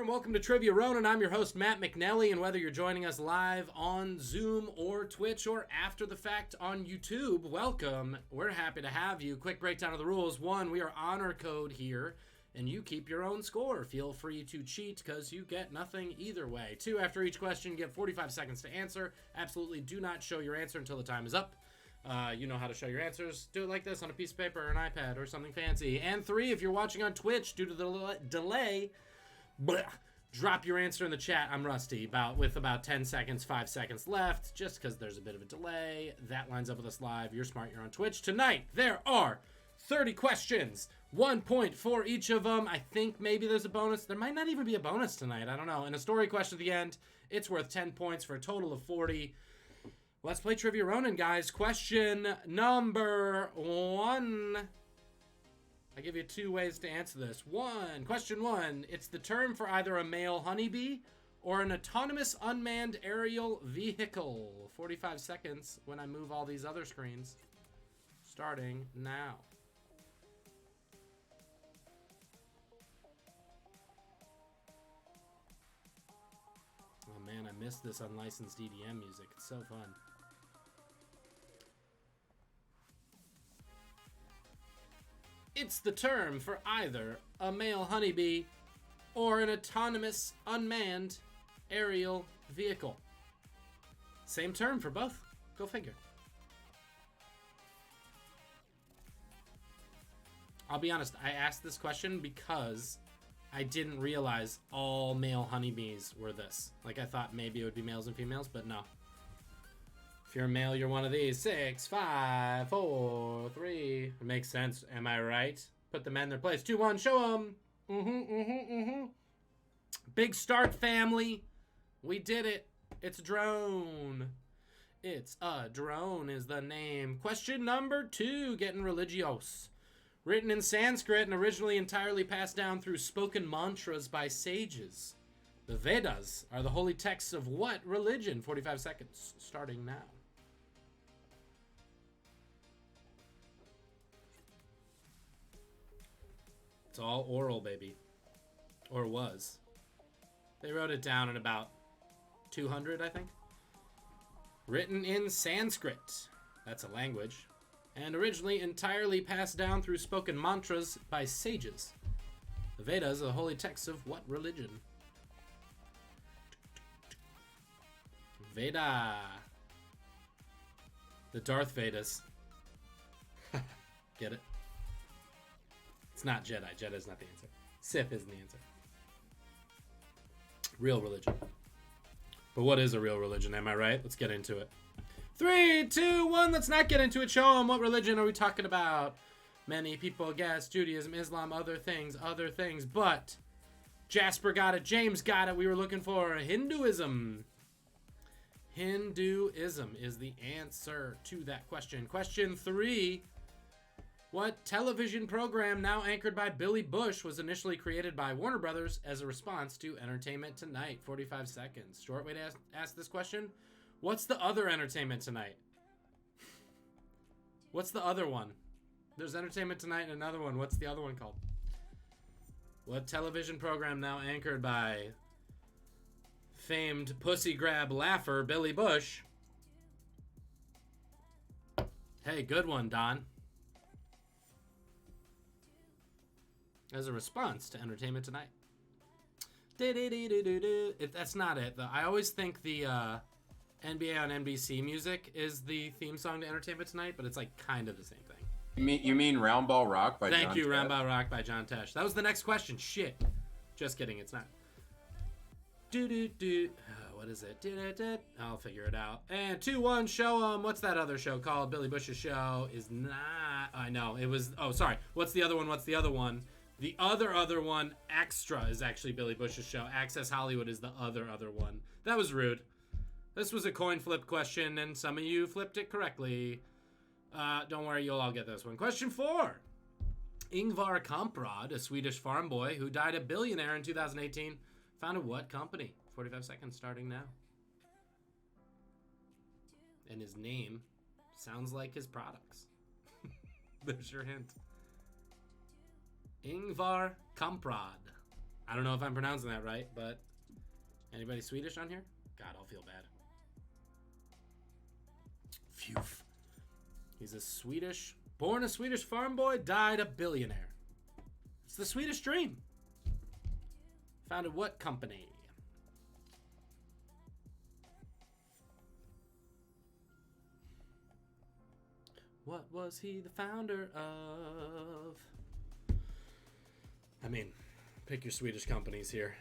and welcome to Trivia Ronin. I'm your host, Matt McNally, and whether you're joining us live on Zoom or Twitch or after the fact on YouTube, welcome. We're happy to have you. Quick breakdown of the rules. 1, we are honor code here, and you keep your own score. Feel free to cheat because you get nothing either way. 2, after each question, you get 45 seconds to answer. Absolutely do not show your answer until the time is up. You know how to show your answers. Do it like this on a piece of paper or an iPad or something fancy. And 3, if you're watching on Twitch, due to the delay, drop your answer in the chat. I'm rusty. With about 10 seconds, 5 seconds left, just because there's a bit of a delay. That lines up with us live. You're smart. You're on Twitch. Tonight, there are 30 questions. 1 point for each of them. I think maybe there's a bonus. There might not even be a bonus tonight. I don't know. And a story question at the end. It's worth 10 points for a total of 40. Let's play Trivia Ronin, guys. Question number 1. I give you 2 ways to answer this. Question 1. It's the term for either a male honeybee or an autonomous unmanned aerial vehicle. 45 seconds when I move all these other screens. Starting now. Oh man, I missed this unlicensed EDM music. It's so fun. It's the term for either a male honeybee or an autonomous unmanned aerial vehicle. Same term for both. Go figure. I'll be honest, I asked this question because I didn't realize all male honeybees were this. Like, I thought maybe it would be males and females, but no. If you're a male, you're one of these. 6, 5, 4, 3. It makes sense. Am I right? Put the men in their place. 2, 1. Show them. Big start, family. We did it. It's a drone. It's a drone is the name. Question number 2. Getting religious. Written in Sanskrit and originally entirely passed down through spoken mantras by sages. The Vedas are the holy texts of what religion? 45 seconds. Starting now. It's all oral, baby. Or was. They wrote it down in about 200, I think. Written in Sanskrit. That's a language. And originally entirely passed down through spoken mantras by sages. The Vedas are the holy texts of what religion? Veda. The Darth Vedas. Get it? It's not Jedi. Jedi's not the answer. Sith isn't the answer. Real religion. But what is a real religion? Am I right? Let's get into it. 3, 2, 1. Let's not get into it. Show them what religion are we talking about. Many people guess Judaism, Islam, other things. But Jasper got it. James got it. We were looking for Hinduism. Hinduism is the answer to that question. Question 3. What television program now anchored by Billy Bush was initially created by Warner Brothers as a response to Entertainment Tonight? 45 seconds. Short way to ask this question. What's the other Entertainment Tonight? What's the other one? There's Entertainment Tonight and another one. What's the other one called? What television program now anchored by famed pussy grab laugher Billy Bush? Hey, good one, Don. As a response to Entertainment Tonight. That's not it, though. I always think the NBA on NBC music is the theme song to Entertainment Tonight, but it's like kind of the same thing. You mean Round Ball Rock by John Tesh? Thank you, Round Ball Rock by John Tesh. That was the next question. Shit. Just kidding, it's not. What is it? I'll figure it out. And 2, 1, show 'em. What's that other show called? Billy Bush's show is not... I know, it was... Oh, sorry. What's the other one? The other one, Extra, is actually Billy Bush's show. Access Hollywood is the other one. That was rude. This was a coin flip question, and some of you flipped it correctly. Don't worry, you'll all get this one. Question 4. Ingvar Kamprad, a Swedish farm boy who died a billionaire in 2018, founded what company? 45 seconds starting now. And his name sounds like his products. There's your hint. Ingvar Kamprad. I don't know if I'm pronouncing that right, but anybody Swedish on here? God, I'll feel bad. Phew. He's born a Swedish farm boy, died a billionaire. It's the Swedish dream. Founded what company? What was he the founder of? I mean, pick your Swedish companies here.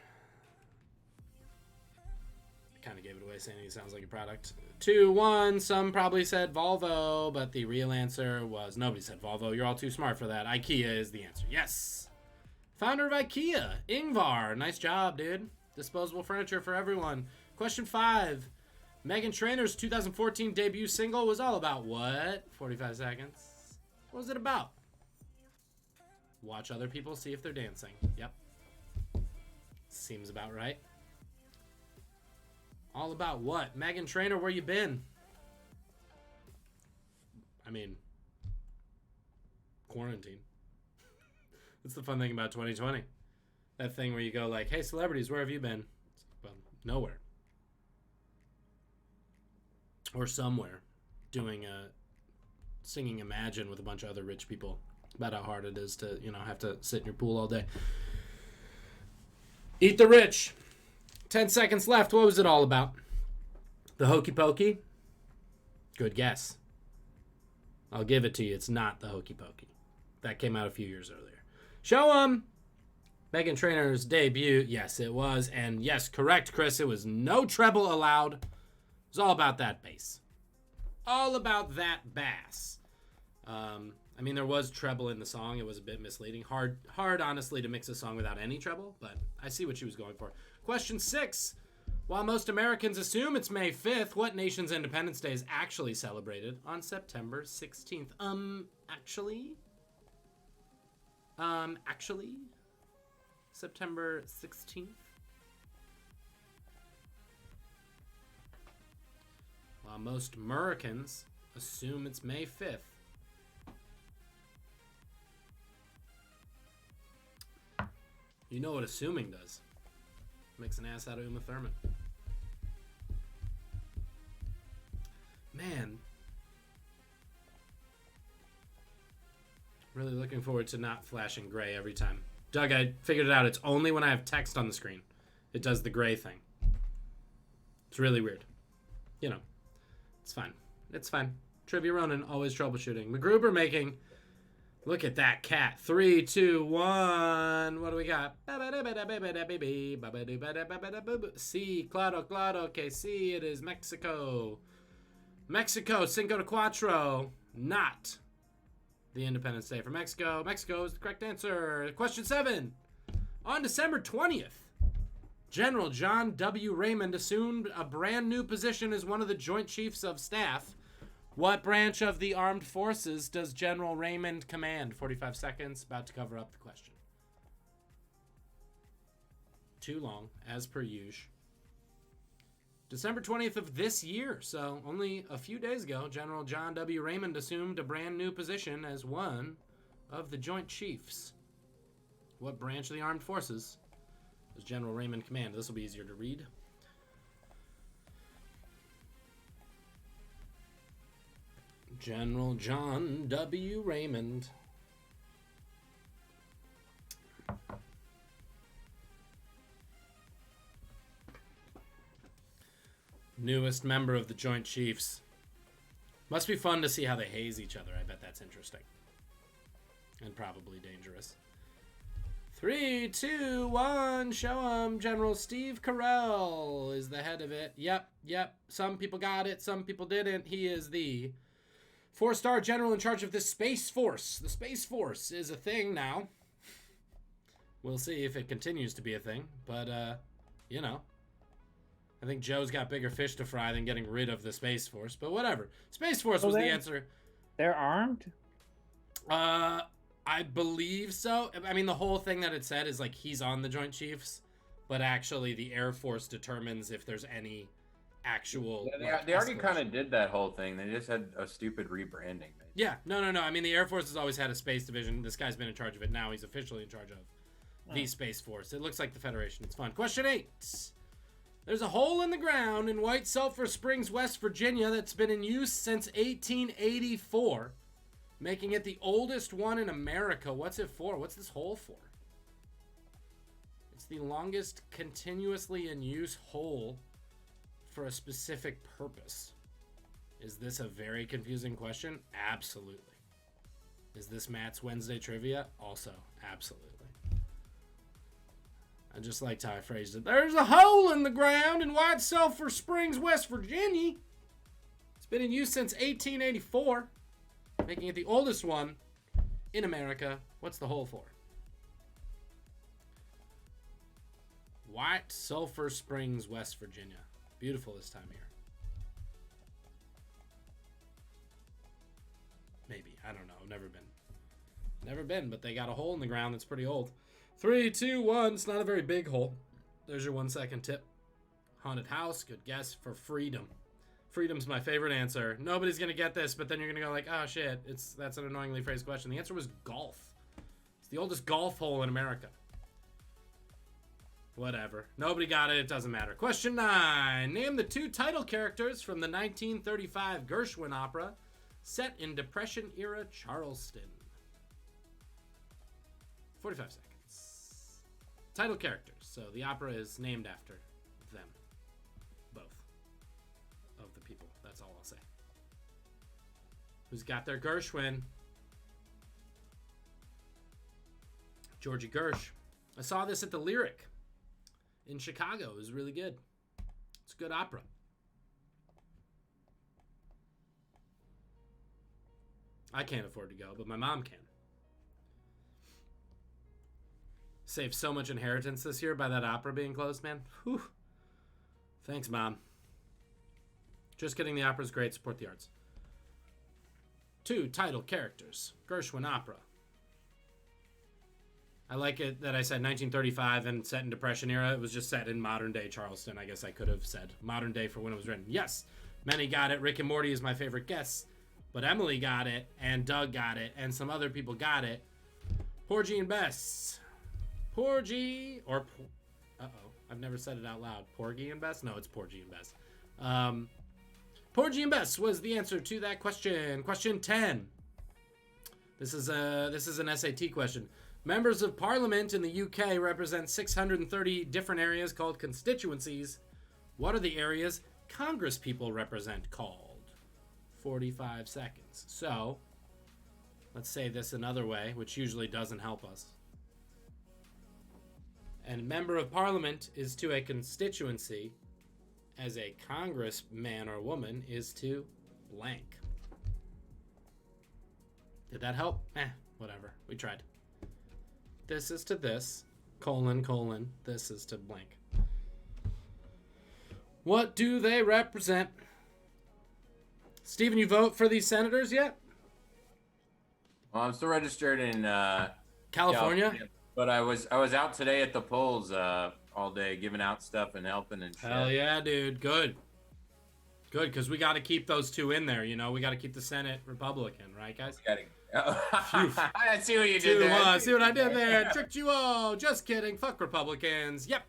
I kind of gave it away saying he sounds like a product. 2-1. Some probably said Volvo, but the real answer was nobody said Volvo. You're all too smart for that. IKEA is the answer. Yes. Founder of IKEA, Ingvar. Nice job, dude. Disposable furniture for everyone. Question 5. Meghan Trainor's 2014 debut single was all about what? 45 seconds. What was it about? Watch other people, see if they're dancing. Yep. Seems about right. All about what? Meghan Trainor, where you been? I mean, quarantine. That's the fun thing about 2020. That thing where you go like, hey, celebrities, where have you been? Well, nowhere. Or somewhere doing singing Imagine with a bunch of other rich people about how hard it is to, have to sit in your pool all day. Eat the rich. 10 seconds left. What was it all about? The Hokey Pokey? Good guess. I'll give it to you. It's not the Hokey Pokey. That came out a few years earlier. Show 'em. Meghan Trainor's debut. Yes, it was. And yes, correct, Chris. It was no treble allowed. It was all about that bass. All about that bass. I mean, there was treble in the song. It was a bit misleading. Hard, honestly, to mix a song without any treble, but I see what she was going for. Question 6. While most Americans assume it's May 5th, what nation's Independence Day is actually celebrated on September 16th? Actually, September 16th? While most Americans assume it's May 5th. You know what assuming does. Makes an ass out of Uma Thurman. Man. Really looking forward to not flashing gray every time. Doug, I figured it out. It's only when I have text on the screen. It does the gray thing. It's really weird. It's fine. It's fine. Trivia Ronin, always troubleshooting. MacGruber making... Look at that cat. 3, 2, 1. What do we got? C. Claro. Okay, C. It is Mexico. Mexico. Cinco de Cuatro. Not the Independence Day for Mexico. Mexico is the correct answer. Question 7. On December 20th, General John W. Raymond assumed a brand new position as one of the Joint Chiefs of Staff. What branch of the armed forces does General Raymond command? 45 seconds, about to cover up the question. Too long, as per usual. December 20th of this year, so only a few days ago, General John W. Raymond assumed a brand new position as one of the Joint Chiefs. What branch of the armed forces does General Raymond command? This will be easier to read. General John W. Raymond. Newest member of the Joint Chiefs. Must be fun to see how they haze each other. I bet that's interesting. And probably dangerous. 3, 2, 1. Show 'em. General Steve Carell is the head of it. Yep. Some people got it. Some people didn't. He is the 4-star general in charge of the Space Force. The Space Force is a thing now. We'll see if it continues to be a thing. But, I think Joe's got bigger fish to fry than getting rid of the Space Force. But whatever. Space Force was the answer. They're armed? I believe so. I mean, the whole thing that it said is, like, he's on the Joint Chiefs. But actually, the Air Force determines if there's any... actual. Yeah, they already kind of did that whole thing. They just had a stupid rebranding. Yeah, no. I mean, the Air Force has always had a space division. This guy's been in charge of it now. He's officially in charge of The Space Force. It looks like the Federation. It's fun. Question 8. There's a hole in the ground in White Sulphur Springs, West Virginia that's been in use since 1884, making it the oldest one in America. What's it for? What's this hole for? It's the longest continuously in use hole for a specific purpose. Is this a very confusing question? Absolutely. Is this Matt's Wednesday trivia? Also, absolutely. I just liked how I phrased it. There's a hole in the ground in White Sulphur Springs, West Virginia. It's been in use since 1884, making it the oldest one in America. What's the hole for? White Sulphur Springs, West Virginia. Beautiful this time of year. Maybe. I don't know. Never been. Never been, but they got a hole in the ground that's pretty old. 3, 2, 1. It's not a very big hole. There's your 1 second tip. Haunted house. Good guess for freedom. Freedom's my favorite answer. Nobody's going to get this, but then you're going to go like, oh shit, that's an annoyingly phrased question. The answer was golf. It's the oldest golf hole in America. Whatever. Nobody got it. It doesn't matter. Question 9. Name the 2 title characters from the 1935 Gershwin opera set in Depression-era Charleston. 45 seconds. Title characters. So the opera is named after them. Both of the people. That's all I'll say. Who's got their Gershwin? Georgie Gersh. I saw this at the Lyric in Chicago. It was really good. It's a good opera. I can't afford to go, but my mom can. Saved so much inheritance this year by that opera being closed, man. Whew. Thanks, Mom. Just kidding, the opera's great. Support the arts. 2 title characters. Gershwin opera. I like it that I said 1935 and set in Depression era. It was just set in modern day Charleston. I guess I could have said modern day for when it was written. Yes, many got it. Rick and Morty is my favorite guess. But Emily got it, and Doug got it, and some other people got it. Porgy and Bess. Porgy, or, uh-oh, I've never said it out loud. Porgy and Bess? No, it's Porgy and Bess. Porgy and Bess was the answer to that question. Question 10. This is an SAT question. Members of Parliament in the UK represent 630 different areas called constituencies. What are the areas Congress people represent called? 45 seconds. So, let's say this another way, which usually doesn't help us. And member of parliament is to a constituency as a congressman or woman is to blank. Did that help? Whatever. We tried. This is to this, colon, this is to blank. What do they represent? Steven, you vote for these senators yet? Well, I'm still registered in California? But I was out today at the polls all day, giving out stuff and helping and shit. Hell yeah, dude. Good, because we got to keep those 2 in there, you know? We got to keep the Senate Republican, right, guys? I see what you did there. See what I did there? Tricked you all. Just kidding. Fuck Republicans. Yep.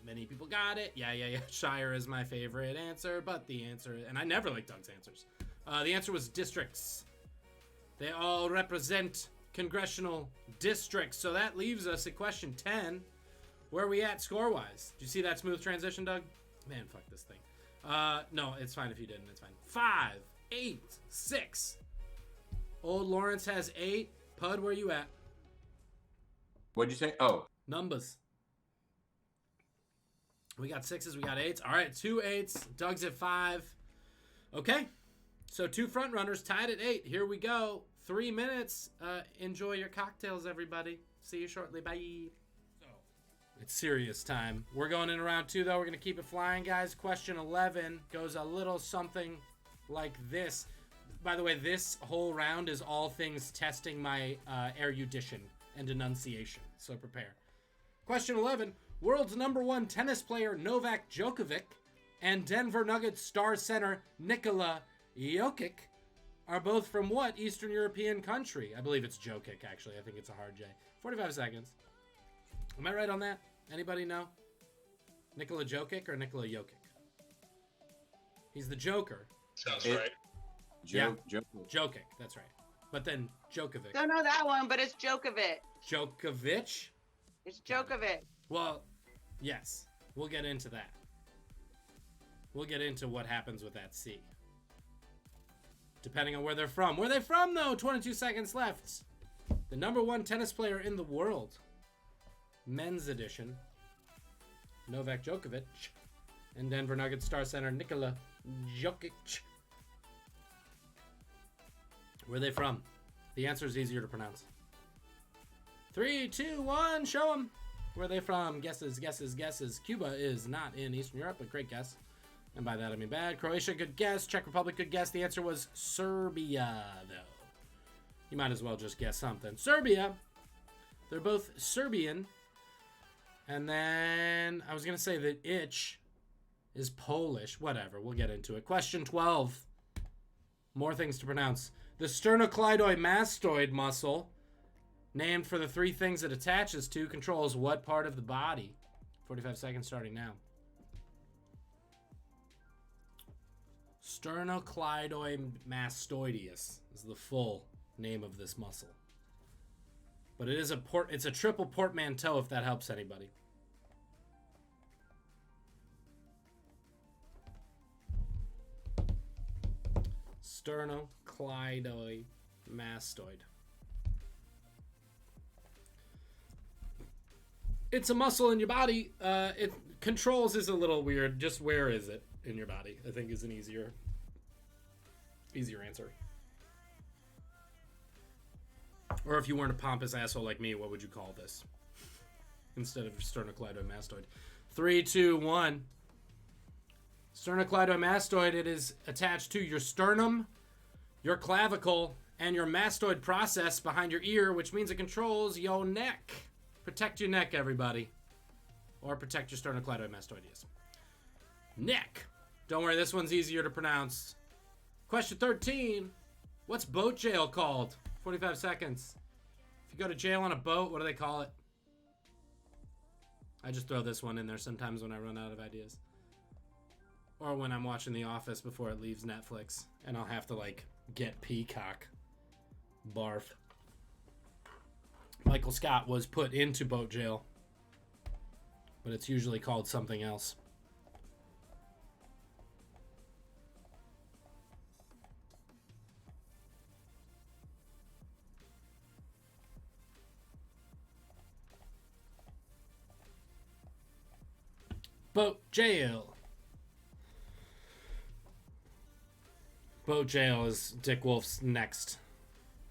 Many people got it. Yeah. Shire is my favorite answer, but the answer, and I never like Doug's answers. The answer was districts. They all represent congressional districts. So that leaves us at question 10. Where are we at score-wise? Did you see that smooth transition, Doug? Man, fuck this thing. No, it's fine if you didn't. It's fine. 5, 8, 6. Old Lawrence has 8. Pud, where you at? What'd you say? Oh. Numbers. We got 6s, we got 8s. All right, 2 8s. Doug's at 5. Okay. So 2 front runners tied at 8. Here we go. 3 minutes. Enjoy your cocktails, everybody. See you shortly. Bye. So, it's serious time. We're going in round 2, though. We're going to keep it flying, guys. Question 11 goes a little something like this. By the way, this whole round is all things testing my erudition and enunciation. So prepare. Question 11. World's #1 tennis player Novak Djokovic and Denver Nuggets star center Nikola Jokic are both from what Eastern European country? I believe it's Jokic, actually. I think it's a hard J. 45 seconds. Am I right on that? Anybody know? Nikola Jokic or Nikola Jokic? He's the Joker. Sounds right. Jokic, that's right. But then Djokovic. Don't know that one, but it's Djokovic. Djokovic? It's Djokovic. Well, yes. We'll get into that. We'll get into what happens with that C. Depending on where they're from. Where are they from, though? 22 seconds left. The number 1 tennis player in the world. Men's edition. Novak Djokovic. And Denver Nuggets star center Nikola Jokic. Where are they from? The answer is easier to pronounce. 3, 2, 1, show them. Where are they from? Guesses, guesses, guesses. Cuba is not in Eastern Europe, but great guess. And by that I mean bad. Croatia, good guess. Czech Republic, good guess. The answer was Serbia, though. You might as well just guess something. Serbia. They're both Serbian. And then I was going to say that itch is Polish. Whatever, we'll get into it. Question 12. More things to pronounce. The sternocleidomastoid muscle, named for the 3 things it attaches to, controls what part of the body? 45 seconds starting now. Sternocleidomastoideus is the full name of this muscle. But it's a triple portmanteau, if that helps anybody. Sternocleidomastoid. It's a muscle in your body. It controls is a little weird. Just where is it in your body? I think is an easier answer. Or if you weren't a pompous asshole like me, what would you call this? Instead of sternocleidomastoid. 3, 2, 1. Sternocleidomastoid, it is attached to your sternum, your clavicle, and your mastoid process behind your ear, which means it controls your neck. Protect your neck, everybody. Or protect your sternocleidomastoideus. Neck. Don't worry, this one's easier to pronounce. Question 13. What's boat jail called? 45 seconds. If you go to jail on a boat, what do they call it? I just throw this one in there sometimes when I run out of ideas. Or when I'm watching The Office before it leaves Netflix. And I'll have to, like, get Peacock. Barf. Michael Scott was put into boat jail. But it's usually called something else. Boat jail. Boat jail is Dick Wolf's next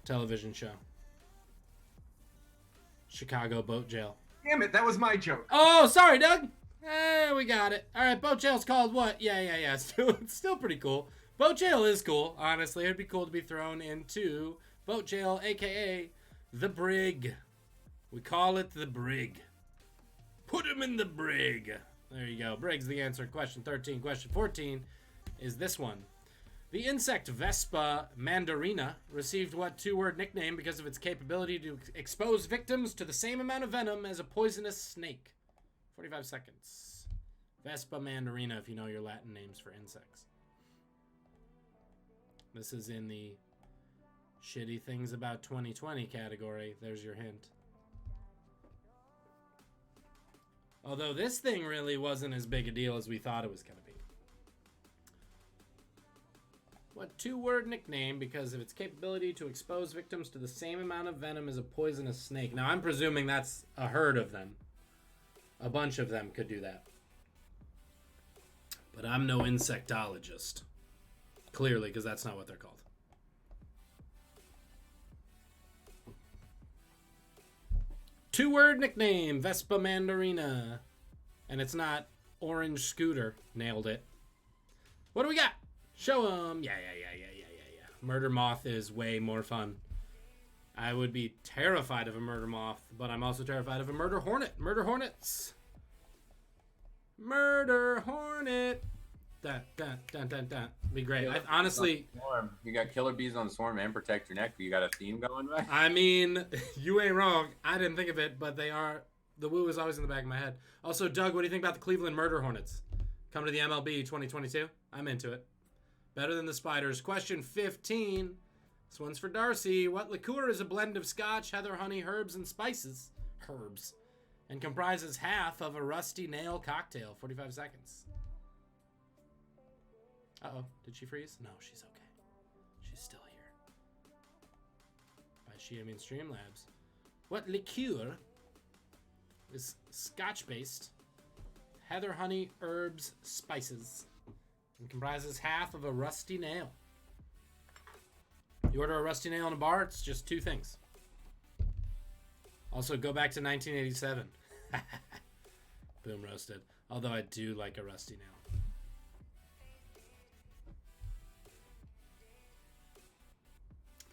television show. Chicago boat jail. Damn it, that was my joke. Oh, sorry, Doug. We got it. All right, boat jail's called what? Yeah. It's still pretty cool. Boat jail is cool. Honestly, it'd be cool to be thrown into boat jail, a.k.a. the brig. We call it the brig. Put him in the brig. There you go. Brig's the answer. Question 13. Question 14 is this one. The insect Vespa mandarina received what 2-word nickname because of its capability to expose victims to the same amount of venom as a poisonous snake? 45 seconds. Vespa mandarina, if you know your Latin names for insects. This is in the shitty things about 2020 category. There's your hint. Although this thing really wasn't as big a deal as we thought it was going to be. What 2-word nickname because of its capability to expose victims to the same amount of venom as a poisonous snake? Now, I'm presuming that's a herd of them. A bunch of them could do that. But I'm no insectologist. Clearly, because that's not what they're called. Two-word nickname, Vespa Mandarina. And it's not Orange Scooter. Nailed it. What do we got? Show them. Yeah. Murder Moth is way more fun. I would be terrified of a Murder Moth, but I'm also terrified of a Murder Hornet. Murder Hornets. Murder Hornet. Dun. Be great. Honestly, you got Killer Bees on Swarm and Protect Your Neck. You got a theme going, right? I mean, you ain't wrong. I didn't think of it, but they are The woo is always in the back of my head. Also, Doug, what do you think about the Cleveland Murder Hornets? Come to the MLB 2022. I'm into it. Better than the Spiders. Question 15. This one's for Darcy. What liqueur is a blend of scotch, heather, honey, herbs, and spices? Herbs. And comprises half of a rusty nail cocktail. 45 seconds. Uh-oh. Did she freeze? No, she's okay. She's still here. By she, I mean Streamlabs. What liqueur is scotch-based, heather, honey, herbs, spices, and comprises half of a rusty nail? You order a rusty nail in a bar, it's just two things. Also, go back to 1987. Boom roasted. Although I do like a rusty nail.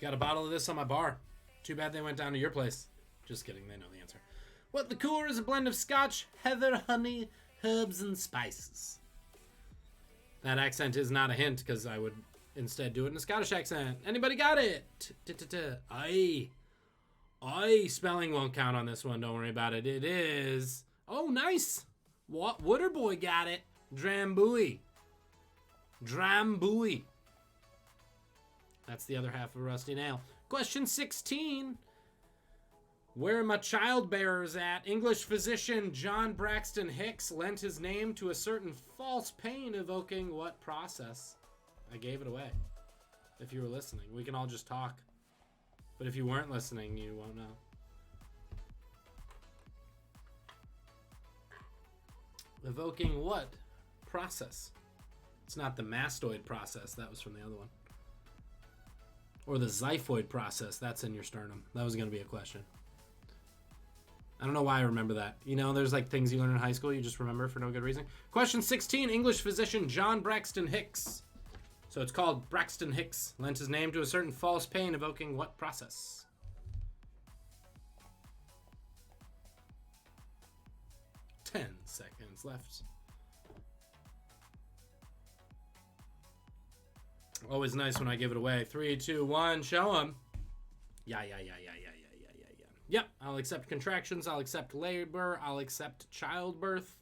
Got a bottle of this on my bar. Too bad they went down to your place. Just kidding, they know the answer. What liqueur is a blend of scotch, heather, honey, herbs, and spices? That accent is not a hint, because I would instead do it in a Scottish accent. Anybody got it? Aye. Aye. Spelling won't count on this one. Don't worry about it. It is... Oh, nice. What? Wooderboy got it. Drambuie. Drambuie. That's the other half of a rusty nail. Question 16. Where my child bearers at? English physician John Braxton Hicks lent his name to a certain false pain evoking what process? I gave it away. If you were listening, we can all just talk. But if you weren't listening, you won't know. Evoking what process? It's not the mastoid process. That was from the other one. Or the xiphoid process. That's in your sternum. That was going to be a question. I don't know why I remember that. You know, there's like things you learn in high school you just remember for no good reason. Question 16. English physician John Braxton Hicks. So it's called Braxton Hicks. Lent his name to a certain false pain evoking what process? Ten seconds left. Always nice when I give it away. 3, 2, 1. Show him. Yeah. Yep, I'll accept contractions. I'll accept labor. I'll accept childbirth.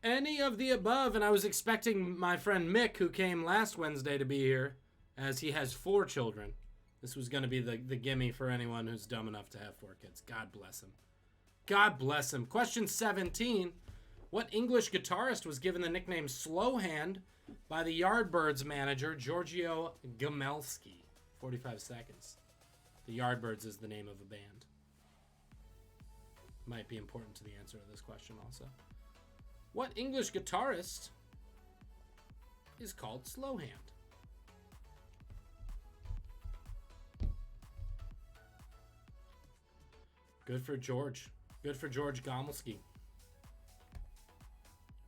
Any of the above. And I was expecting my friend Mick, who came last Wednesday, to be here, as he has 4 children. This was going to be the gimme for anyone who's dumb enough to have 4 kids. God bless him. God bless him. Question 17. What English guitarist was given the nickname Slowhand by the Yardbirds manager, Giorgio Gamelski? 45 seconds. The Yardbirds is the name of a band. Might be important to the answer to this question also. What English guitarist is called Slowhand? Good for George. Good for George Gamelski.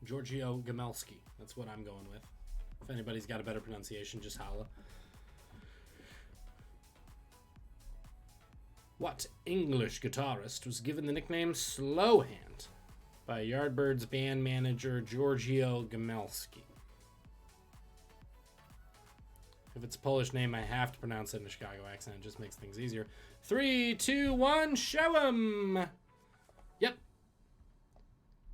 Giorgio Gamelski. That's what I'm going with. If anybody's got a better pronunciation, just holla. What English guitarist was given the nickname Slowhand by Yardbirds band manager Giorgio Gamelski? If it's a Polish name, I have to pronounce it in a Chicago accent. It just makes things easier. 3, 2, 1, show him! Yep.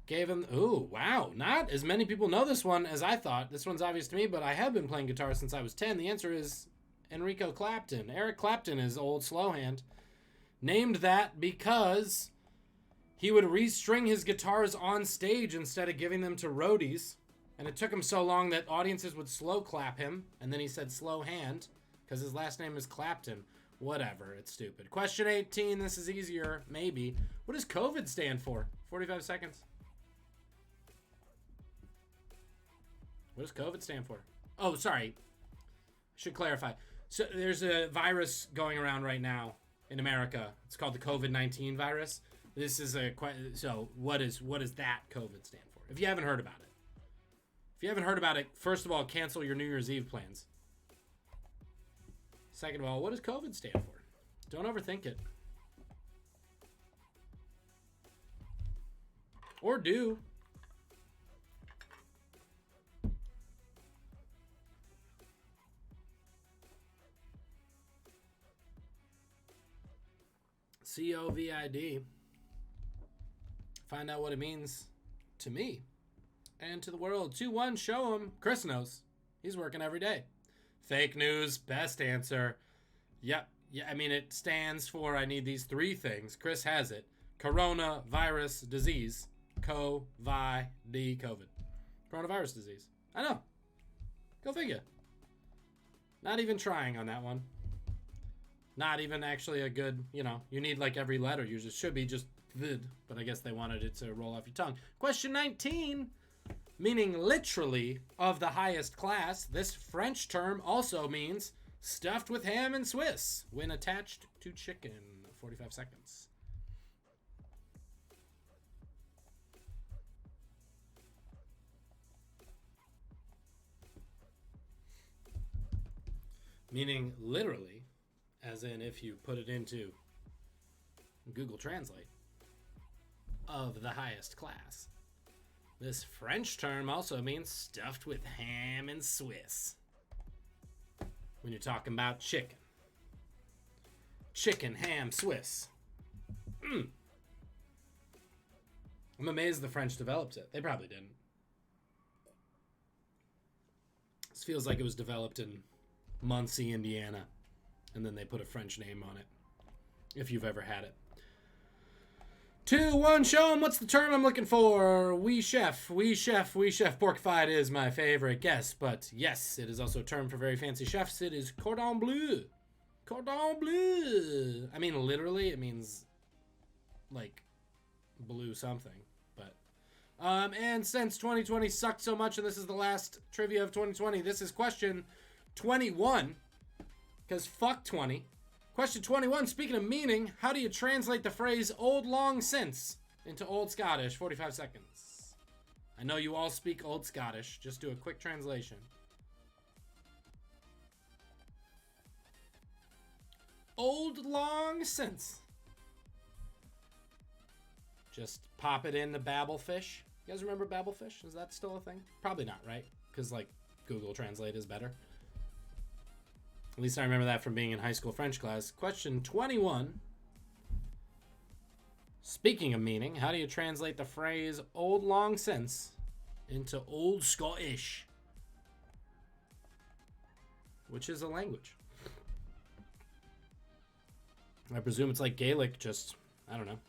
Gave him... Ooh, wow. Not as many people know this one as I thought. This one's obvious to me, but I have been playing guitar since I was 10. The answer is Enrico Clapton. Eric Clapton is old Slowhand. Named that because he would restring his guitars on stage instead of giving them to roadies. And it took him so long that audiences would slow clap him. And then he said Slowhand because his last name is Clapton. Whatever, it's stupid. Question 18, this is easier, maybe. What does COVID stand for? 45 seconds. What does COVID stand for? Oh, sorry. I should clarify. So there's a virus going around right now in America. It's called the COVID-19 virus. This is so what is that COVID stand for? If you haven't heard about it. If you haven't heard about it, first of all, cancel your New Year's Eve plans. Second of all, what does COVID stand for? Don't overthink it. Or do. COVID. Find out what it means to me and to the world. 2-1, show him. Chris knows. He's working every day. Fake news, best answer. Yep. Yeah, I mean, it stands for I need these three things. Chris has it. Coronavirus disease. COVID. Coronavirus disease. I know. Go figure. Not even trying on that one. Not even actually a good, you need like every letter. You just should be just vid, but I guess they wanted it to roll off your tongue. Question 19, meaning literally of the highest class. This French term also means stuffed with ham and Swiss when attached to chicken. 45 seconds. Meaning literally, as in if you put it into Google Translate, of the highest class. This French term also means stuffed with ham and Swiss. When you're talking about chicken. Chicken, ham, Swiss. I'm amazed the French developed it. They probably didn't. This feels like it was developed in Muncie, Indiana, and then they put a French name on it, if you've ever had it. 2-1, show 'em what's the term I'm looking for. Oui chef. Porkified is my favorite guess, but yes, it is also a term for very fancy chefs. It is cordon bleu. Cordon bleu. I mean, literally, it means like blue something, but and since 2020 sucked so much, and this is the last trivia of 2020, this is question 21, because fuck 20. Question 21, speaking of meaning, how do you translate the phrase old long since into Old Scottish? 45 seconds. I know you all speak Old Scottish. Just do a quick translation. Old long since. Just pop it in the Babelfish. You guys remember Babelfish? Is that still a thing? Probably not, right? Because, like, Google Translate is better. At least I remember that from being in high school French class. Question 21. Speaking of meaning, how do you translate the phrase old long since into Old Scottish? Which is a language. I presume it's like Gaelic, just, I don't know,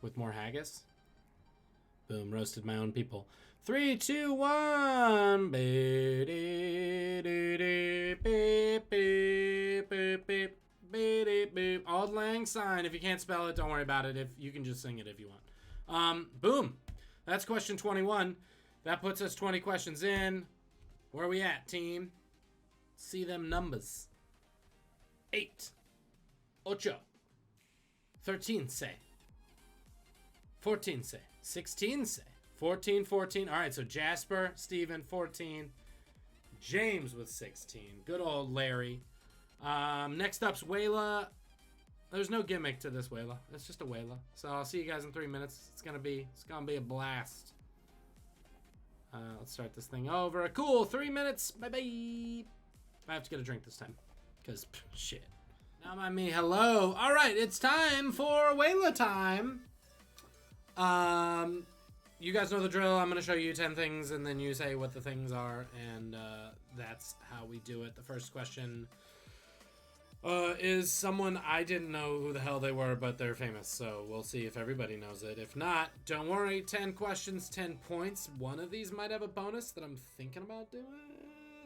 with more haggis. Boom, roasted my own people. 3, 2, 1. Auld Lang Syne. If you can't spell it, don't worry about it. If you can just sing it if you want. Boom. That's question 21. That puts us 20 questions in. Where are we at, team? See them numbers. 8. Ocho. 13 say. 14 say. 16 say. 14. All right, so Jasper, Steven, 14. James with 16. Good old Larry. Next up's Wayla. There's no gimmick to this Wayla. It's just a Wayla. So I'll see you guys in 3 minutes. It's gonna be a blast. Let's start this thing over. Cool. 3 minutes. Bye-bye. I have to get a drink this time. Because, shit. Now mind me. Hello. All right, it's time for Wayla time. You guys know the drill. I'm going to show you 10 things, and then you say what the things are, and that's how we do it. The first question is someone I didn't know who the hell they were, but they're famous, so we'll see if everybody knows it. If not, don't worry. 10 questions, 10 points. One of these might have a bonus that I'm thinking about doing.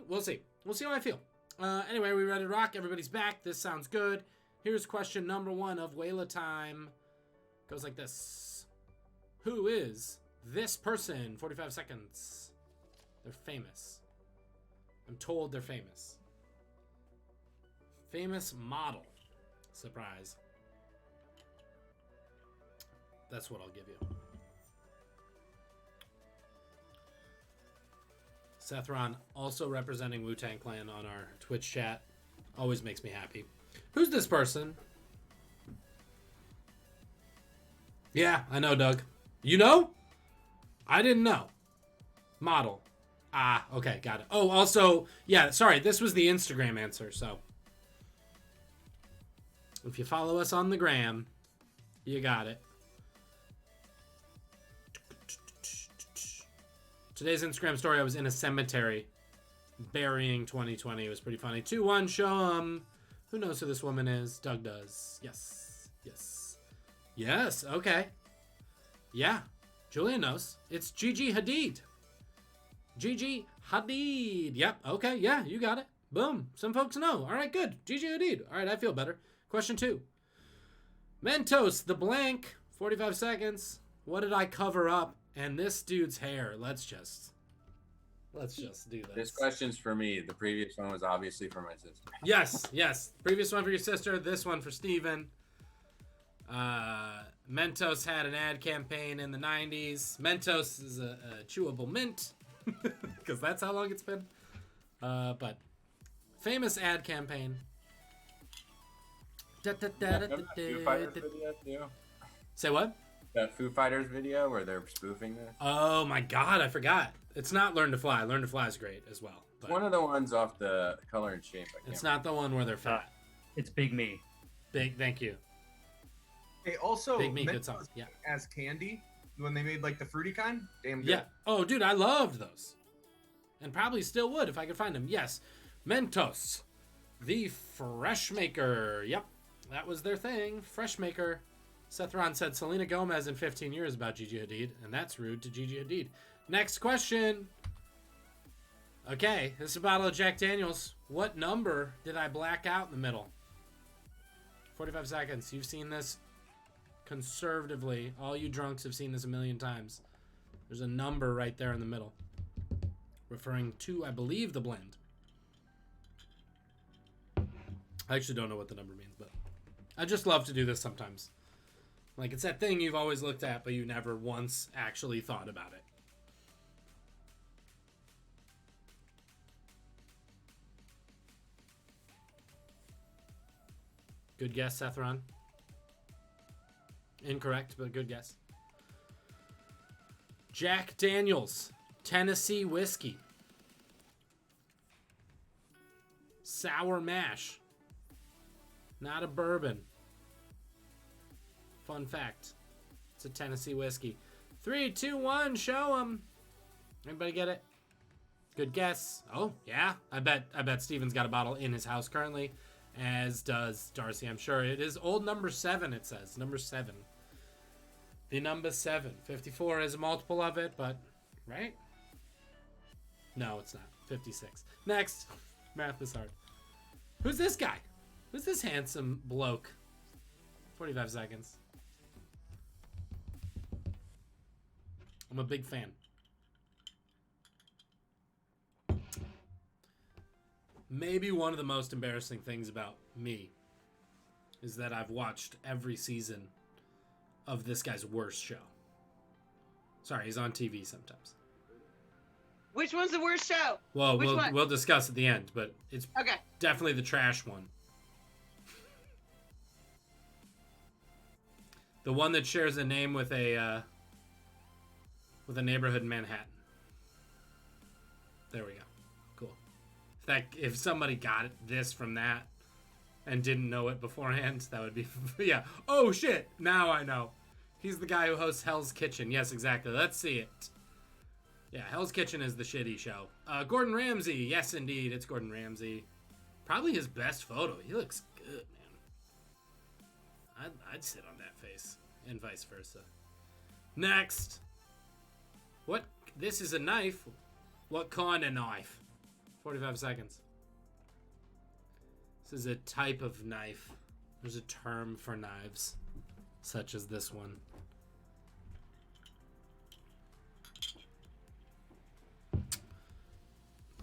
We'll see. We'll see how I feel. Anyway, we ready to rock? Everybody's back. This sounds good. Here's question number 1 of Wayla time. Goes like this. Who is this person? 45 seconds. They're famous. I'm told they're famous. Famous model. Surprise. That's what I'll give you. Seth Ron, also representing Wu-Tang Clan on our Twitch chat. Always makes me happy. Who's this person? Yeah, I know, Doug. You know? I didn't know. Model. Ah, okay, got it. Oh, also, yeah, sorry, this was the Instagram answer, so. If you follow us on the gram, you got it. Today's Instagram story, I was in a cemetery burying 2020. It was pretty funny. 2-1, show 'em. Who knows who this woman is? Doug does. Yes. Yes. Yes. Okay. Yeah. Julian knows. It's Gigi Hadid. Gigi Hadid. Yep. Okay. Yeah, you got it. Boom. Some folks know. All right, good. Gigi Hadid. All right, I feel better. Question 2. Mentos, the blank. 45 seconds. What did I cover up? And this dude's hair. Let's just do this. This question's for me. The previous one was obviously for my sister. Yes, yes. Previous one for your sister. This one for Steven. Mentos had an ad campaign in the 90s. Mentos is a chewable mint. Because that's how long it's been. But famous ad campaign. Remember that Foo Fighters video too? Say what? That Foo Fighters video where they're spoofing this? Oh my god, I forgot. It's not Learn to Fly. Learn to Fly is great as well. But One of the ones off the Color and Shape. it's not the one where they're fat. It's Big Me. Big, thank you. Hey, also, Big Me, good Mentos song. Yeah. as candy when they made like the fruity kind. Damn good. Yeah. Oh, dude, I loved those. And probably still would if I could find them. Yes. Mentos. The Freshmaker. Yep. That was their thing. Freshmaker. Seth Ron said Selena Gomez in 15 years about Gigi Hadid, and that's rude to Gigi Hadid. Next question. Okay, this is a bottle of Jack Daniels. What number did I black out in the middle? 45 seconds. You've seen this conservatively. All you drunks have seen this a million times. There's a number right there in the middle, referring to, I believe, the blend. I actually don't know what the number means, but I just love to do this sometimes. Like, it's that thing you've always looked at, but you never once actually thought about it. Good guess, Seth Ron. Incorrect, but good guess. Jack Daniels, Tennessee whiskey. Sour mash. Not a bourbon. Fun fact. It's a Tennessee whiskey. 3, 2, 1, show 'em. Anybody get it? Good guess. Oh, yeah. I bet Steven's got a bottle in his house currently, as does Darcy, I'm sure. It is old number 7, it says. Number 7. The number 7. 54 is a multiple of it, but, right? No, it's not. 56. Next. Math is hard. Who's this guy? Who's this handsome bloke? 45 seconds. I'm a big fan. Maybe one of the most embarrassing things about me is that I've watched every season of this guy's worst show. Sorry, he's on TV sometimes. Which one's the worst show? Well, Which one? we'll discuss at the end, but it's Okay. definitely the trash one. The one that shares a name with a neighborhood in Manhattan. There we go. Cool. If somebody got this from that and didn't know it beforehand, that would be yeah. Oh shit! Now I know. He's the guy who hosts Hell's Kitchen. Yes, exactly. Let's see it. Yeah, Hell's Kitchen is the shitty show. Gordon Ramsay. Yes, indeed, it's Gordon Ramsay. Probably his best photo. He looks good, man. I'd sit on that face, and vice versa. Next. What? This is a knife. What kind of knife? 45 seconds. This is a type of knife. There's a term for knives, such as this one.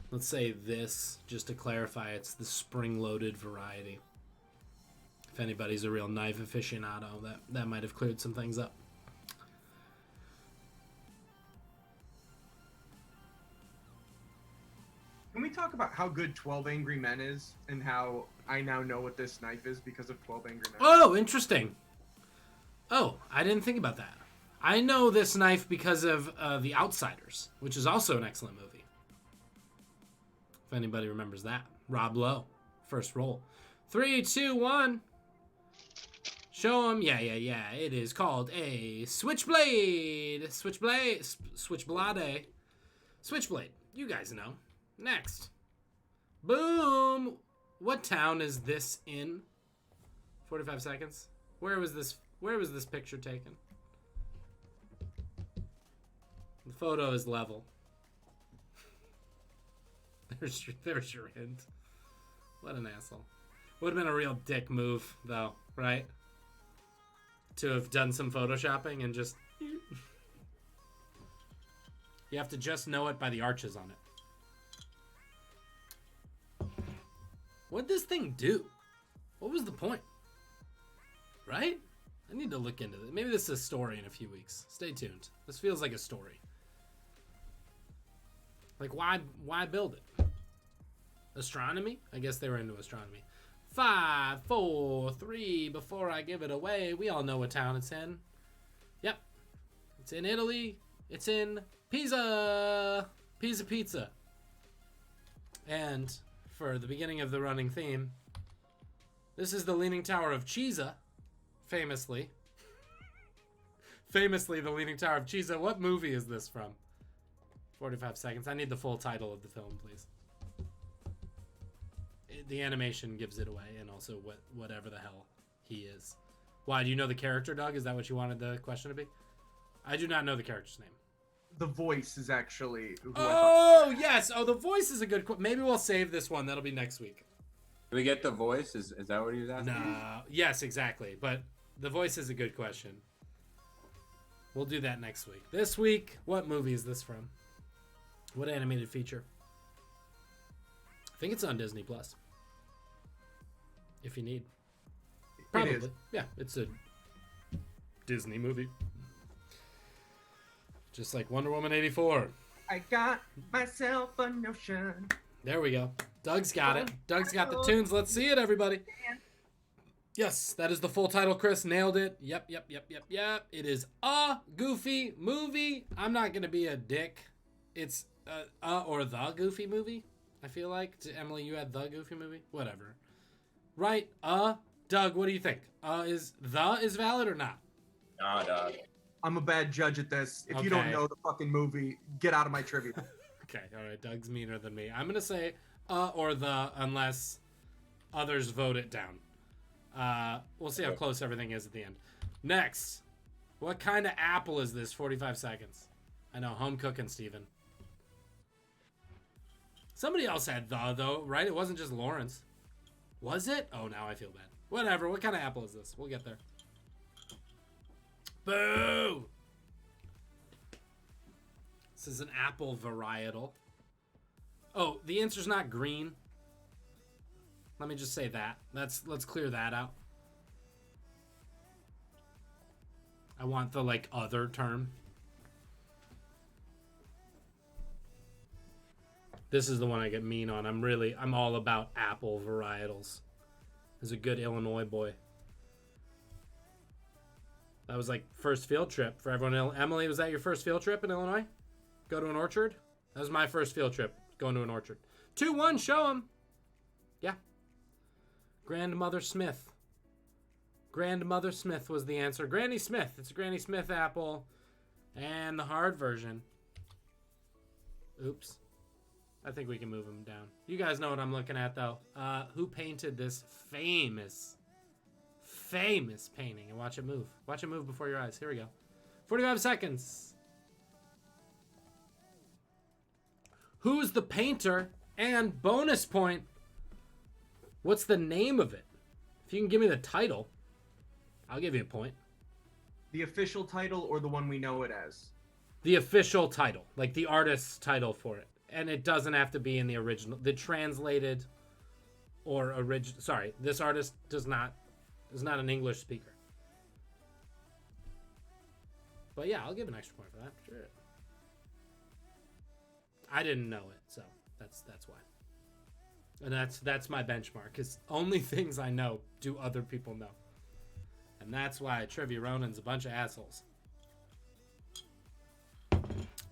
Let's say this, just to clarify, it's the spring-loaded variety. If anybody's a real knife aficionado, that might have cleared some things up. Can we talk about how good 12 Angry Men is and how I now know what this knife is because of 12 Angry Men? Oh, interesting. Oh, I didn't think about that. I know this knife because of The Outsiders, which is also an excellent movie. If anybody remembers that. Rob Lowe, first role. 3, 2, 1. Show him. Yeah. It is called a switchblade. Switchblade. Switchblade. You guys know. Next. Boom. What town is this in? 45 seconds. Where was this picture taken? The photo is level. There's your hint. What an asshole. Would have been a real dick move, though, right? To have done some photoshopping and just... You have to just know it by the arches on it. What'd this thing do? What was the point? Right? I need to look into this. Maybe this is a story in a few weeks. Stay tuned. This feels like a story. Like, why build it? Astronomy? I guess they were into astronomy. 5, 4, 3, before I give it away. We all know what town it's in. Yep. It's in Italy. It's in Pisa. Pisa Pizza. And for the beginning of the running theme, this is the Leaning Tower of Pisa, famously. Famously, the Leaning Tower of Pisa. What movie is this from? 45 seconds. I need the full title of the film, please. The animation gives it away, and also whatever the hell he is. Why, do you know the character, Doug? Is that what you wanted the question to be? I do not know the character's name. The voice is actually... Oh, yes! Oh, the voice is a good... Maybe we'll save this one. That'll be next week. Do we get the voice? Is that what he was asking? No. Yes, exactly. But the voice is a good question. We'll do that next week. This week, what movie is this from? What animated feature? I think it's on Disney Plus. If you need. Probably. It is. Yeah, it's a Disney movie. Just like Wonder Woman 84. I got myself a notion. There we go. Doug's got it. Doug's got the tunes. Let's see it, everybody. Yes, that is the full title, Chris. Nailed it. Yep. It is a Goofy movie. I'm not going to be a dick. It's or the Goofy movie, I feel like. Emily, you had the Goofy movie? Whatever. Right? Doug, what do you think? Is valid or not? Nah, dog. I'm a bad judge at this. If you Okay. don't know the fucking movie, get out of my trivia. Okay, all right. Doug's meaner than me. I'm going to say or the unless others vote it down. We'll see how close everything is at the end. Next. What kind of apple is this? 45 seconds. I know, home cooking, Steven. Somebody else had though, right? It wasn't just Lawrence. Was it? Oh, now I feel bad. Whatever. What kind of apple is this? We'll get there. Boo! This is an apple varietal. Oh, the answer's not green. Let me just say that. Let's clear that out. I want the other term. This is the one I get mean on. I'm all about apple varietals. As a good Illinois boy. That was first field trip for everyone. Emily, was that your first field trip in Illinois? Go to an orchard? That was my first field trip, going to an orchard. 2-1, show him. Yeah. Grandmother Smith. Grandmother Smith was the answer. Granny Smith. It's a Granny Smith apple. And the hard version. Oops. I think we can move him down. You guys know what I'm looking at, though. Who painted this famous painting? And watch it move. Watch it move before your eyes. Here we go. 45 seconds. Who's the painter? And bonus point. What's the name of it? If you can give me the title, I'll give you a point. The official title or the one we know it as? The official title. Like the artist's title for it. And it doesn't have to be in the original. The translated or original. Sorry, this artist is not an English speaker. But yeah, I'll give an extra point for that. Sure. I didn't know it, so that's why. And that's my benchmark. Because only things I know do other people know. And that's why Trivia Ronin's a bunch of assholes.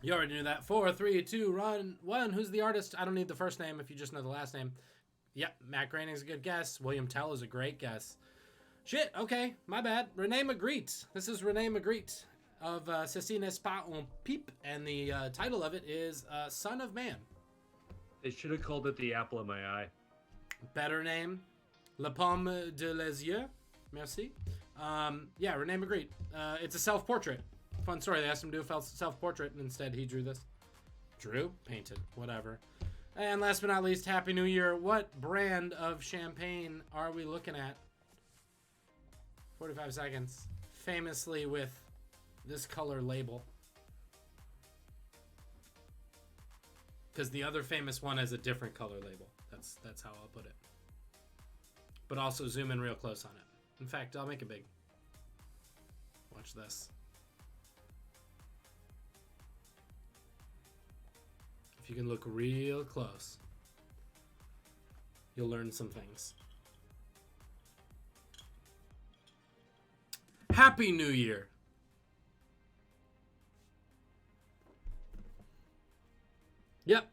You already knew that. 4, 3, 2, 1. Who's the artist? I don't need the first name if you just know the last name. Yep, Matt Groening's a good guess. William Tell is a great guess. Shit, okay, my bad. Renee Magritte. This is Renee Magritte. of Ceci n'est pas un pipe, and the title of it is Son of Man. They should have called it The Apple of My Eye. Better name, La Pomme de les Yeux. Merci. Yeah, Rene Magritte. It's a self-portrait. Fun story. They asked him to do a self-portrait, and instead he drew this. Drew? Painted. Whatever. And last but not least, Happy New Year. What brand of champagne are we looking at? 45 seconds. Famously with this color label. Because the other famous one has a different color label. That's how I'll put it. But also zoom in real close on it. In fact, I'll make it big. Watch this. If you can look real close, you'll learn some things. Happy New Year! Yep.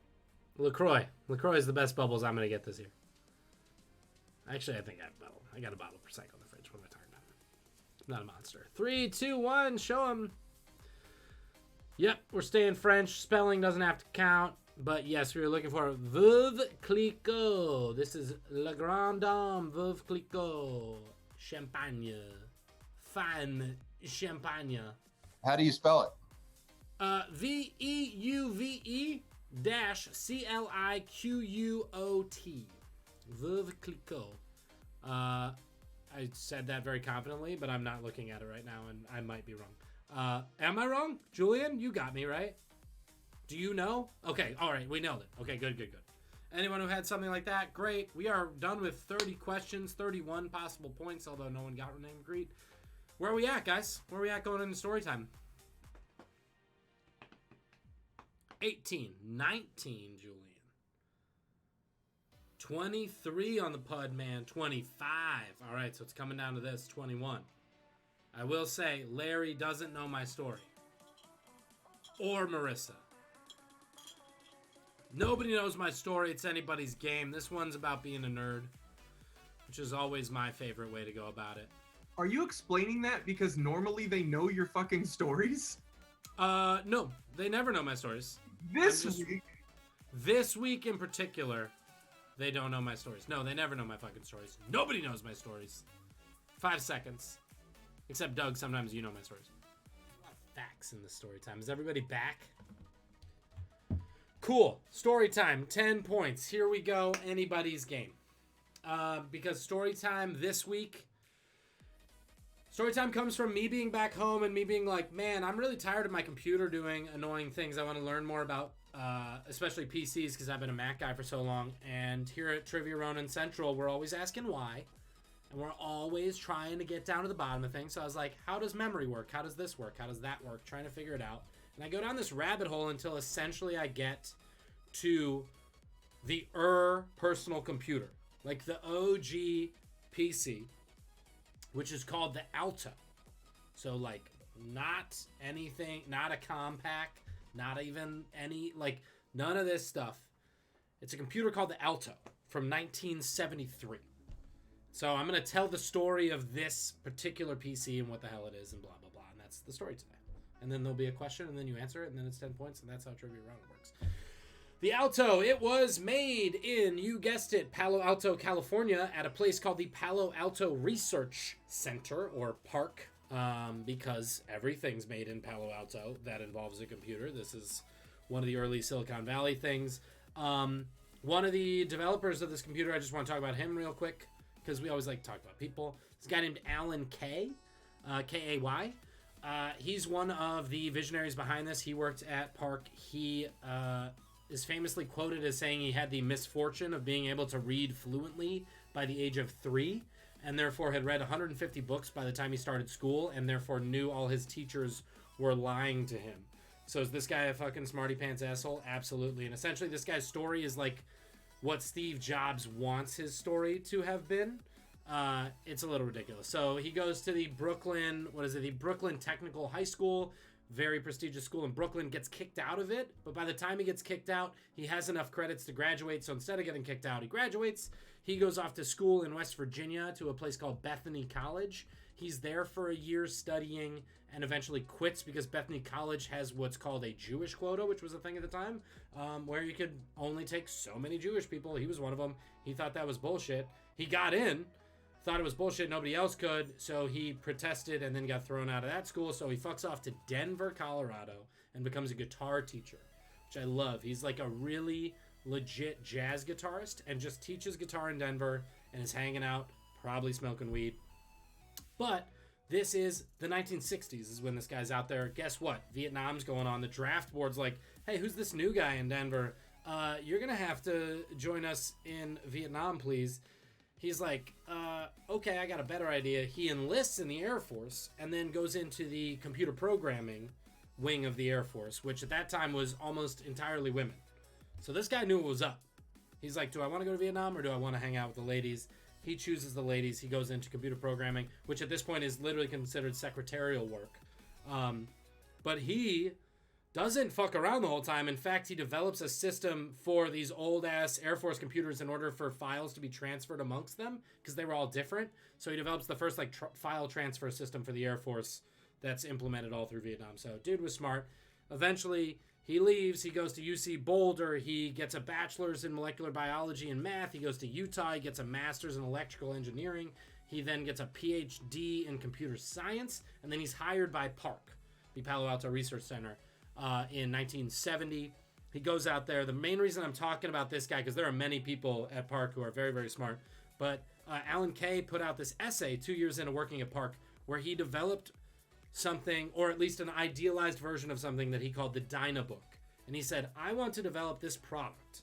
LaCroix. LaCroix is the best bubbles I'm going to get this year. Actually, I think I got a bottle of Prosecco in the fridge. What am I talking about? I'm not a monster. 3, 2, 1. Show them. Yep, we're staying French. Spelling doesn't have to count. But yes, we were looking for Veuve Clicquot. This is La Grande Dame Veuve Clicquot. Champagne. Fine champagne. How do you spell it? VEUVE CLIQUOT. Veuve Clicquot. I said that very confidently, but I'm not looking at it right now, and I might be wrong. Am I wrong? Julian, you got me, right? Do you know? Okay, all right, we nailed it. Okay, good. Anyone who had something like that, great. We are done with 30 questions, 31 possible points, although no one got Rene Magritte. Where are we at, guys? Where are we at going into story time? 18, 19, Julian. 23 on the Pud Man, 25. All right, so it's coming down to this, 21. I will say, Larry doesn't know my story. Or Marissa. Nobody knows my story. It's anybody's game. This one's about being a nerd, which is always my favorite way to go about it. Are you explaining that because normally they know your fucking stories? No, they never know my stories. This week in particular, they don't know my stories. No, they never know my fucking stories. Nobody knows my stories. 5 seconds. Except Doug, sometimes you know my stories. A lot of facts in the story time. Is everybody back? Cool. Story time. 10 points. Here we go. Anybody's game. Because story time this week... Story time comes from me being back home and me being like, man, I'm really tired of my computer doing annoying things. I want to learn more about, especially PCs, because I've been a Mac guy for so long. And here at Trivia Ronin Central, we're always asking why. And we're always trying to get down to the bottom of things. So I was like, how does memory work? How does this work? How does that work? Trying to figure it out. And I go down this rabbit hole until essentially I get to the personal computer. Like the OG PC, which is called the Alto. So like not anything, not a compact, not even any, like none of this stuff. It's a computer called the Alto from 1973. So I'm going to tell the story of this particular PC and what the hell it is and blah, blah, blah. And that's the story today. And then there'll be a question and then you answer it and then it's 10 points and that's how Trivia Ronin works. The Alto, it was made in, you guessed it, Palo Alto, California at a place called the Palo Alto Research Center or Park because everything's made in Palo Alto that involves a computer. This is one of the early Silicon Valley things. One of the developers of this computer, I just want to talk about him real quick because we always like to talk about people. This guy named Alan Kay, K-A-Y. He's one of the visionaries behind this. He worked at Park. He is famously quoted as saying he had the misfortune of being able to read fluently by the age of 3 and therefore had read 150 books by the time he started school and therefore knew all his teachers were lying to him. So is this guy a fucking smarty pants asshole? Absolutely. And essentially this guy's story is like what Steve Jobs wants his story to have been. It's a little ridiculous. So he goes to the Brooklyn Technical High School, very prestigious school in Brooklyn, gets kicked out of it. But by the time he gets kicked out, he has enough credits to graduate. So instead of getting kicked out, he graduates. He goes off to school in West Virginia to a place called Bethany College. He's there for a year studying and eventually quits because Bethany College has what's called a Jewish quota, which was a thing at the time, where you could only take so many Jewish people. He was one of them. He thought that was bullshit. He got in, thought it was bullshit, nobody else could, so he protested and then got thrown out of that school. So he fucks off to Denver, Colorado, and becomes a guitar teacher, which I love. He's like a really legit jazz guitarist and just teaches guitar in Denver and is hanging out, probably smoking weed. But this is the 1960s is when this guy's out there. Guess what? Vietnam's going on. The draft board's like, hey, who's this new guy in Denver? You're going to have to join us in Vietnam, please. He's like, okay, I got a better idea. He enlists in the Air Force and then goes into the computer programming wing of the Air Force, which at that time was almost entirely women. So this guy knew what was up. He's like, do I want to go to Vietnam or do I want to hang out with the ladies? He chooses the ladies. He goes into computer programming, which at this point is literally considered secretarial work. But he doesn't fuck around the whole time. In fact, he develops a system for these old-ass Air Force computers in order for files to be transferred amongst them because they were all different. So he develops the first file transfer system for the Air Force that's implemented all through Vietnam. So dude was smart. Eventually, he leaves. He goes to UC Boulder. He gets a bachelor's in molecular biology and math. He goes to Utah. He gets a master's in electrical engineering. He then gets a PhD in computer science. And then he's hired by PARC, the Palo Alto Research Center, in 1970. He goes out there. The main reason I'm talking about this guy, because there are many people at PARC who are very, very smart, but Alan Kay put out this essay 2 years into working at PARC where he developed something, or at least an idealized version of something that he called the Dynabook. And he said, I want to develop this product.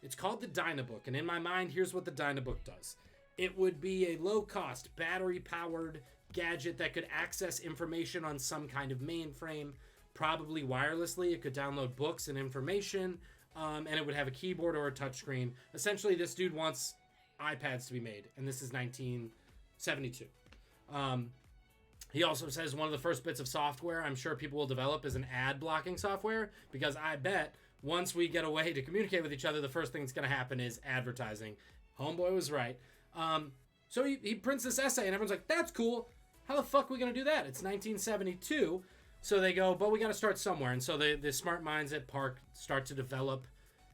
It's called the Dynabook, and in my mind, here's what the Dynabook does. It would be a low-cost, battery-powered gadget that could access information on some kind of mainframe, probably wirelessly. It could download books and information, and it would have a keyboard or a touchscreen. Essentially, this dude wants iPads to be made, and this is 1972. He also says one of the first bits of software I'm sure people will develop is an ad blocking software, because I bet once we get a way to communicate with each other, the first thing that's going to happen is advertising. Homeboy was right. So he prints this essay, and everyone's like, that's cool. How the fuck are we going to do that? It's 1972. So they go, but we got to start somewhere. And so the smart minds at PARC start to develop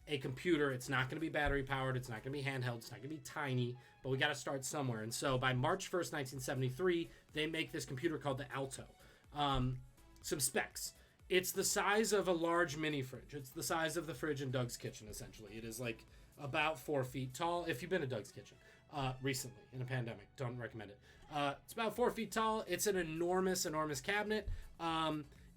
a computer. It's not going to be battery powered. It's not going to be handheld. It's not going to be tiny, but we got to start somewhere. And so by March 1st, 1973, they make this computer called the Alto. Some specs. It's the size of a large mini fridge. It's the size of the fridge in Doug's Kitchen, essentially. It is like about 4 feet tall. If you've been to Doug's Kitchen recently in a pandemic, don't recommend it. It's about 4 feet tall. It's an enormous, enormous cabinet.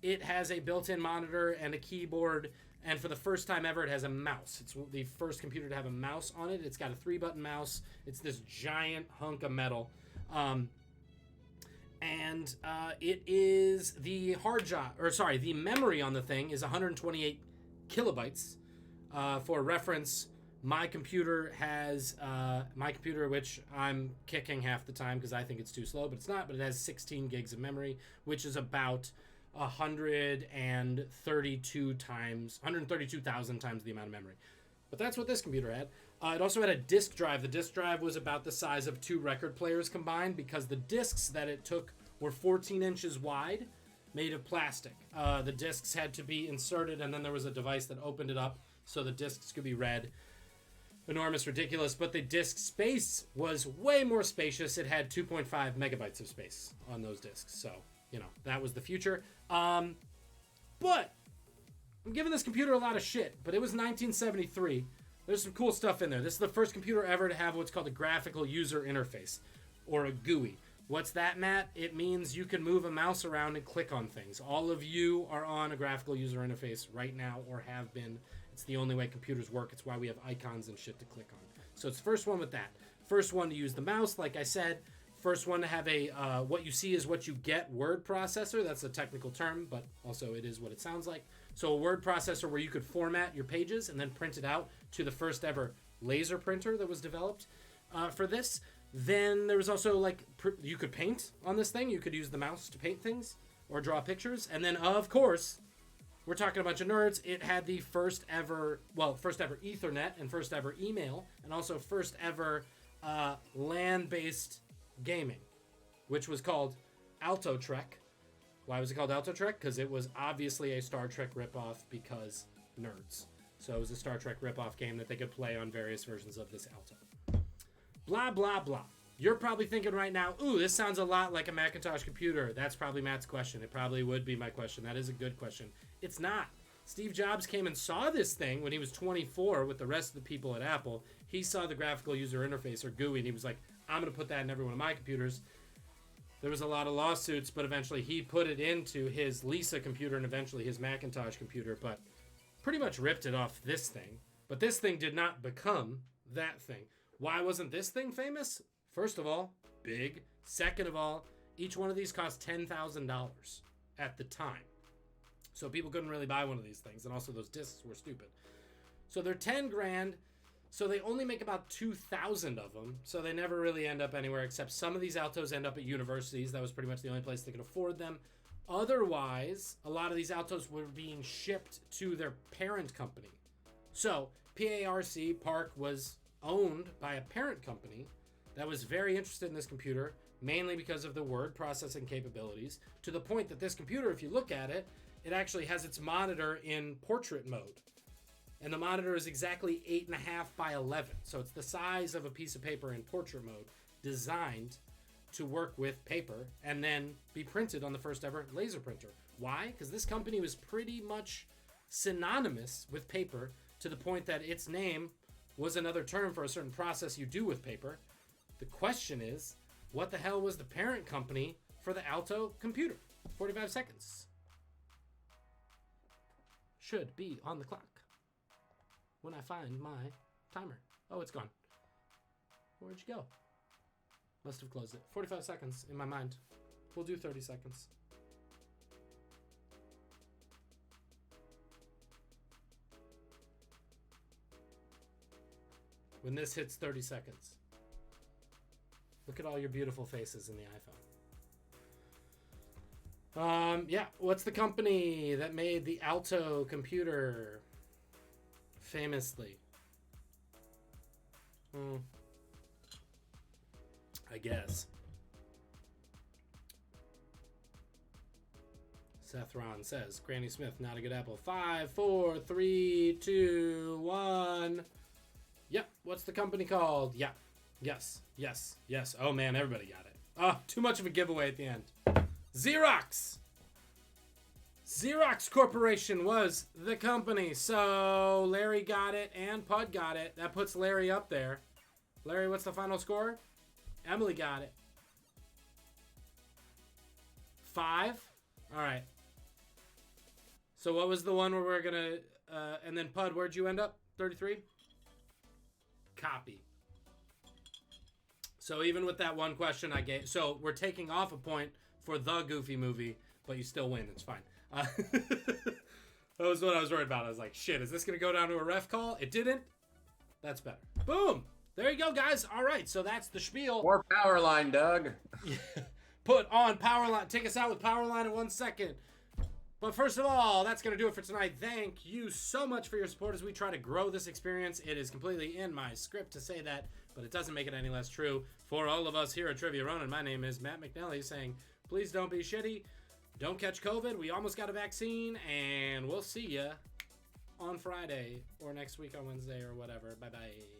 It has a built-in monitor and a keyboard, and for the first time ever, it has a mouse. It's the first computer to have a mouse on it. It's got a 3-button mouse. It's this giant hunk of metal. And it is the the memory on the thing is 128 kilobytes. For reference, my computer, which I'm kicking half the time because I think it's too slow, but it's not, but it has 16 gigs of memory, which is about 132,000 times the amount of memory. But that's what this computer had. It also had a disk drive. The disk drive was about the size of 2 record players combined because the discs that it took were 14 inches wide, made of plastic. The discs had to be inserted, and then there was a device that opened it up so the discs could be read. Enormous, ridiculous, but the disk space was way more spacious. It had 2.5 megabytes of space on those disks, so, that was the future. But I'm giving this computer a lot of shit, but it was 1973. There's some cool stuff in there. This is the first computer ever to have what's called a graphical user interface, or a GUI. What's that, Matt? It means you can move a mouse around and click on things. All of you are on a graphical user interface right now, or have been. It's the only way computers work. It's why we have icons and shit to click on. So it's the first one with that. First one to use the mouse, like I said. First one to have a what you see is what you get word processor. That's a technical term, but also it is what it sounds like. So a word processor where you could format your pages and then print it out to the first ever laser printer that was developed for this. Then there was also you could paint on this thing. You could use the mouse to paint things or draw pictures. And then, of course, we're talking a bunch of nerds. It had the first ever Ethernet and first ever email, and also first ever LAN-based gaming, which was called Alto Trek. Why was it called Alto Trek? Because it was obviously a Star Trek ripoff because nerds. So it was a Star Trek ripoff game that they could play on various versions of this Alto. Blah, blah, blah. You're probably thinking right now, ooh, this sounds a lot like a Macintosh computer. That's probably Matt's question. It probably would be my question. That is a good question. It's not. Steve Jobs came and saw this thing when he was 24 with the rest of the people at Apple. He saw the graphical user interface, or GUI, and he was like, I'm going to put that in every one of my computers. There was a lot of lawsuits, but eventually he put it into his Lisa computer and eventually his Macintosh computer, but pretty much ripped it off this thing. But this thing did not become that thing. Why wasn't this thing famous? First of all, big. Second of all, each one of these cost $10,000 at the time. So people couldn't really buy one of these things. And also those discs were stupid. So they're 10 grand. So they only make about 2,000 of them. So they never really end up anywhere except some of these Altos end up at universities. That was pretty much the only place they could afford them. Otherwise, a lot of these Altos were being shipped to their parent company. So Park was owned by a parent company that was very interested in this computer, mainly because of the word processing capabilities, to the point that this computer, if you look at it, it actually has its monitor in portrait mode. And the monitor is exactly 8.5 by 11. So it's the size of a piece of paper in portrait mode, designed to work with paper and then be printed on the first ever laser printer. Why? Because this company was pretty much synonymous with paper to the point that its name was another term for a certain process you do with paper. The question is, what the hell was the parent company for the Alto computer? 45 seconds. Should be on the clock when I find my timer. Oh, it's gone. Where'd you go? Must have closed it. 45 seconds in my mind. We'll do 30 seconds. When this hits 30 seconds, look at all your beautiful faces in the iPhone. Yeah, what's the company that made the Alto computer famously? I guess. Seth Ron says, Granny Smith, not a good apple. 5, 4, 3, 2, 1. Yep, what's the company called? Yeah. Yes. Oh man, everybody got it. Oh, too much of a giveaway at the end. Xerox! Xerox Corporation was the company. So Larry got it and Pud got it. That puts Larry up there. Larry, what's the final score? Emily got it. 5? All right. So what was the one where we're going to... and then Pud, where'd you end up? 33? Copy. So even with that one question I gave... So we're taking off a point for the Goofy movie, but you still win. It's fine. That was what I was worried about. I was like, shit, is this going to go down to a ref call? It didn't. That's better. Boom. There you go, guys. All right, so that's the spiel. More power line, Doug. Put on Powerline. Take us out with Powerline in 1 second. But first of all, that's going to do it for tonight. Thank you so much for your support as we try to grow this experience. It is completely in my script to say that, but it doesn't make it any less true. For all of us here at Trivia Ronin, my name is Matt McNally saying, please don't be shitty. Don't catch COVID. We almost got a vaccine, and we'll see ya on Friday or next week on Wednesday or whatever. Bye-bye.